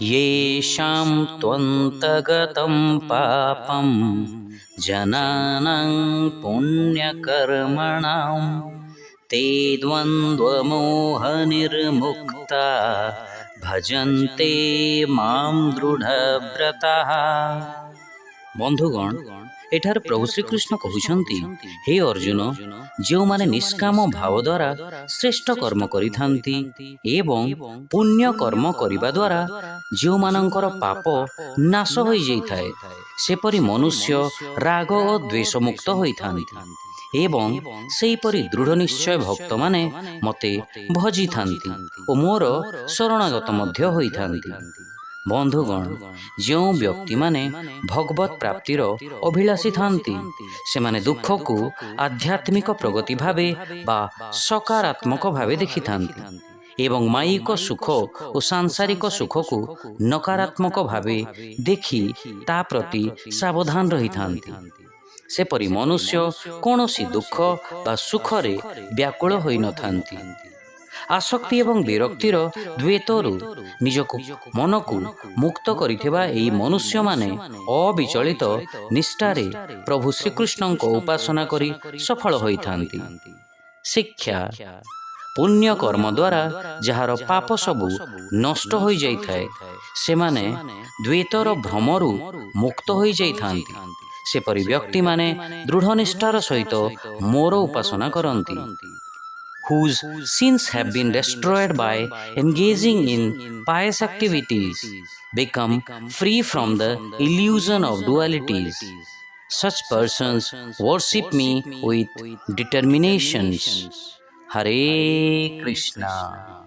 येषां त्वन्तगतं पापं जनानां पुण्यकर्मणां ते द्वन्द्वमोहनिर्मुक्ता भजन्ते मां दृढव्रताः। बंधुगण, एठार प्रभु श्रीकृष्ण कहउछन्ति, हे अर्जुन, जो माने निष्काम भाव द्वारा श्रेष्ठ कर्म करिथान्ति एवं पुण्य कर्म करिबा द्वारा जो मानकर पाप नाश होई जाइथाय, सेपरि मनुष्य राग और द्वेष मुक्त होइथान्ति एवं सेहीपरि दृढ़ निश्चय भक्त माने मते भजिथान्ति और मोर शरणागत मध्य होइथान्ति। बंधुगण, जो व्यक्ति माने भगवत प्राप्तिर अभिलाषी थांती से माने दुख को आध्यात्मिक प्रगति भावे बा सकारात्मक भावे देखि थांती एवं मायिक सुख और सांसारिक सुख को नकारात्मक भावे देखि ता प्रति सावधान रही थांती। सेपरि मनुष्य कौनसी दुख बा सुखरे व्याकुल होई न थांती। आसक्ति एवं विरक्तिर द्वैतरु निजको मनकु मुक्त करिथिबा एई मनुष्य माने अविचलित निष्ठारे प्रभु श्रीकृष्ण को उपासना करी सफल होइथान्ति। शिक्षा पुण्य कर्म द्वारा जहार पाप सबु नष्ट होई जाइथाय, सेमाने द्वैतर भ्रमरु मुक्त होई जाइथान्ति। सेपरि व्यक्ति माने दृढ़ निष्ठार सहित मोर उपासना करन्ति, whose sins have been destroyed by engaging in pious activities, become free from the illusion of dualities. Such persons worship me with determinations. Hare Krishna.